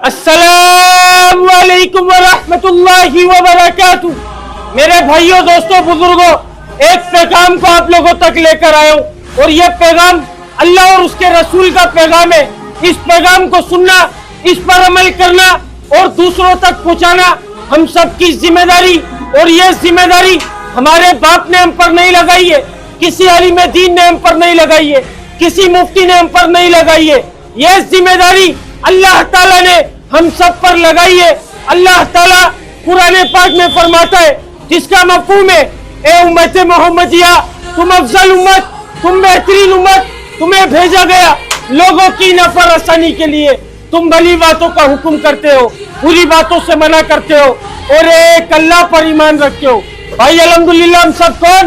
السلام علیکم ورحمۃ اللہ وبرکاتہ۔ میرے بھائیوں، دوستوں، بزرگوں، ایک پیغام کو آپ لوگوں تک لے کر آیا ہوں، اور یہ پیغام اللہ اور اس کے رسول کا پیغام ہے۔ اس پیغام کو سننا، اس پر عمل کرنا اور دوسروں تک پہنچانا ہم سب کی ذمہ داری، اور یہ ذمہ داری ہمارے باپ نے ہم پر نہیں لگائی ہے، کسی عالم دین نے ہم پر نہیں لگائی ہے، کسی مفتی نے ہم پر نہیں لگائی ہے۔ یہ ذمہ داری اللہ تعالیٰ نے ہم سب پر لگائی ہے۔ اللہ تعالیٰ قرآن پاک میں فرماتا ہے، جس کا مفہوم ہے، اے امت محمدیہ، تم افضل امت، تم بہترین امت، تمہیں بھیجا گیا لوگوں کی نفع رسانی کے لیے۔ تم بھلی باتوں کا حکم کرتے ہو، بری باتوں سے منع کرتے ہو، اور ایک اللہ پر ایمان رکھتے ہو۔ بھائی الحمدللہ ہم سب کون؟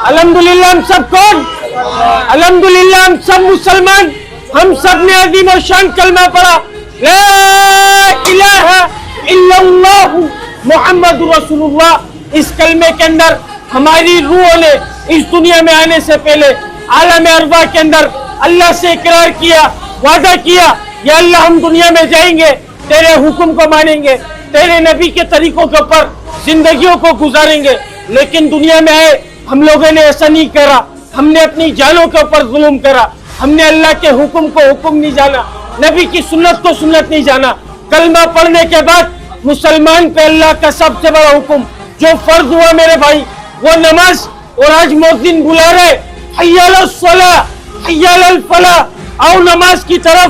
الحمدللہ ہم سب کون؟ الحمدللہ ہم سب مسلمان۔ ہم سب نے عظیم و شان کلمہ پڑھا، لا الہ الا اللہ محمد رسول اللہ۔ اس کلمے کے اندر ہماری روحوں نے اس دنیا میں آنے سے پہلے عالم ارواح کے اندر اللہ سے اقرار کیا، وعدہ کیا، یا اللہ ہم دنیا میں جائیں گے، تیرے حکم کو مانیں گے، تیرے نبی کے طریقوں کے اوپر زندگیوں کو گزاریں گے۔ لیکن دنیا میں آئے ہم لوگوں نے ایسا نہیں کرا، ہم نے اپنی جانوں کے اوپر ظلم کرا، ہم نے اللہ کے حکم کو حکم نہیں جانا، نبی کی سنت کو سنت نہیں جانا۔ کلمہ پڑھنے کے بعد مسلمان پہ اللہ کا سب سے بڑا حکم جو فرض ہوا میرے بھائی، وہ نماز۔ اور آج مؤذن بلا رہے، حی علی الصلاۃ، حی علی الفلاح، آؤ نماز کی طرف،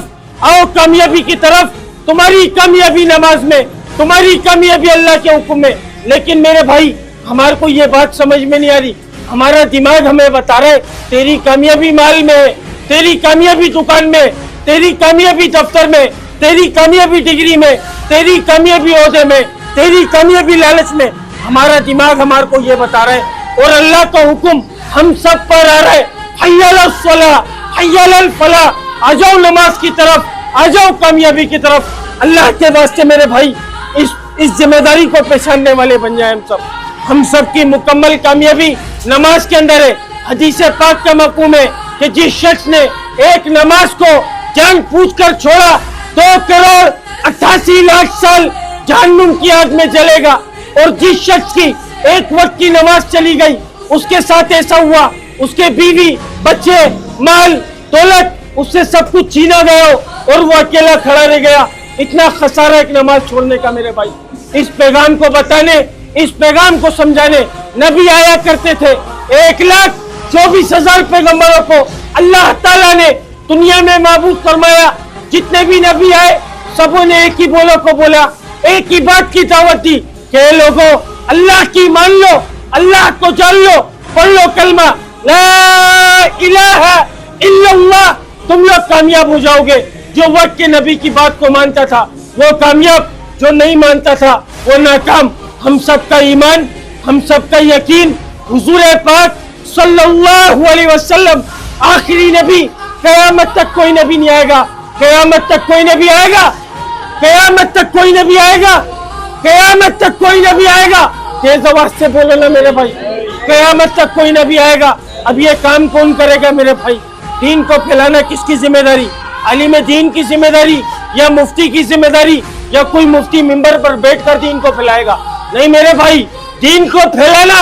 آؤ کامیابی کی طرف۔ تمہاری کامیابی نماز میں، تمہاری کامیابی اللہ کے حکم میں۔ لیکن میرے بھائی، ہمارے کو یہ بات سمجھ میں نہیں آ رہی۔ ہمارا دماغ ہمیں بتا رہے تیری کامیابی مال میں ہے، تیری کامیابی دکان میں، تیری کامیابی دفتر میں، تیری کامیابی ڈگری میں، تیری کامیابی عہدے میں، تیری کامیابی لالچ میں۔ ہمارا دماغ ہمارے کو یہ بتا رہا ہے، اور اللہ کا حکم ہم سب پر آ رہا ہے، حی علی الصلاۃ، حی علی الفلاح، آ جاؤ نماز کی طرف، آ جاؤ کامیابی کی طرف۔ اللہ کے واسطے میرے بھائی، اس ذمہ داری کو پہچاننے والے بن جائیں ہم سب۔ ہم سب کی مکمل کامیابی نماز کے اندر ہے۔ حدیث پاک کا مفہوم ہے کہ جس شخص نے ایک نماز کو جان بوجھ کر چھوڑا، 2,88,00,000 سال جہنم کی آگ میں جلے گا۔ اور جس شخص کی ایک وقت کی نماز چلی گئی، اس کے ساتھ ایسا ہوا، اس کے بیوی، بچے، مال، دولت، اس سے سب کچھ چھینا گیا اور وہ اکیلا کھڑا رہ گیا۔ اتنا خسارہ ایک نماز چھوڑنے کا میرے بھائی۔ اس پیغام کو بتانے، اس پیغام کو سمجھانے نبی آیا کرتے تھے۔ 1,24,000 پیغمبروں کو اللہ تعالیٰ نے دنیا میں معبود فرمایا۔ جتنے بھی نبی آئے سبوں نے ایک ہی بولو کو بولا، ایک ہی بات کی دعوت دی کہ اے لوگوں، اللہ کی مان لو، اللہ کو جان لو، پڑھ لو کلمہ لا الہ الا اللہ، تم لوگ کامیاب ہو جاؤ گے۔ جو وقت کے نبی کی بات کو مانتا تھا وہ کامیاب، جو نہیں مانتا تھا وہ ناکام۔ ہم سب کا ایمان، ہم سب کا یقین، حضور پاک صلی اللہ علیہ وسلم آخری نبی، قیامت تک کوئی نبی نہیں آئے گا، قیامت تک کوئی نبی آئے گا، قیامت تک کوئی نبی آئے گا، قیامت تک کوئی نبی آئے گا۔ تیز آواز سے بولو نا میرے بھائی، قیامت تک کوئی نبی آئے گا۔ اب یہ کام کون کرے گا میرے بھائی؟ دین کو پھیلانا کس کی ذمہ داری؟ عالم دین کی ذمہ داری، یا مفتی کی ذمہ داری، یا کوئی مفتی ممبر پر بیٹھ کر دین کو پھیلائے گا؟ نہیں میرے بھائی، دین کو پھیلانا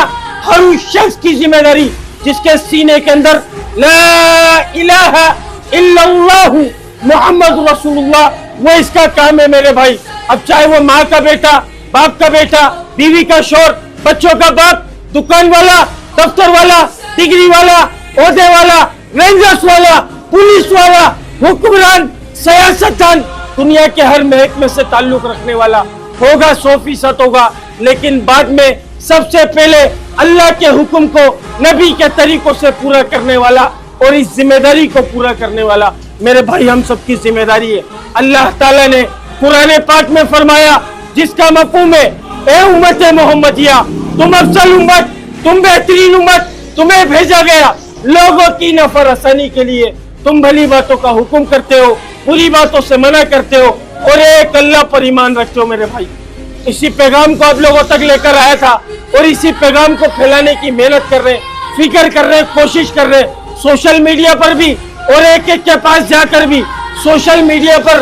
ہر اس شخص کی ذمہ داری جس کے سینے کے اندر لا الہ الا اللہ محمد رسول اللہ، وہ اس کا کام ہے میرے بھائی۔ اب چاہے وہ ماں کا بیٹا، باپ کا بیٹا، بیوی کا شوہر، بچوں کا باپ، دکان والا، دفتر والا، ڈگری والا، عہدے والا، رینجرز والا، پولیس والا، حکمران، سیاستدان، دنیا کے ہر محکمے سے تعلق رکھنے والا ہوگا، 100% ہوگا۔ لیکن بعد میں سب سے پہلے اللہ کے حکم کو نبی کے طریقوں سے پورا کرنے والا، اور اس ذمہ داری کو پورا کرنے والا میرے بھائی ہم سب کی ذمہ داری ہے۔ اللہ تعالیٰ نے قرآن پاک میں فرمایا، جس کا مفہوم ہے، اے امت محمدیہ، تم افضل امت، تم بہترین امت، تمہیں بھیجا گیا لوگوں کی نفع رسانی کے لیے۔ تم بھلی باتوں کا حکم کرتے ہو، بری باتوں سے منع کرتے ہو، اور ایک اللہ پر ایمان رکھتے ہو میرے بھائی۔ اسی پیغام کو آپ لوگوں تک لے کر آیا تھا، اور اسی پیغام کو پھیلانے کی محنت کر رہے، فکر کر رہے، کوشش کر رہے، سوشل میڈیا پر بھی، اور ایک ایک کے پاس جا کر بھی سوشل میڈیا پر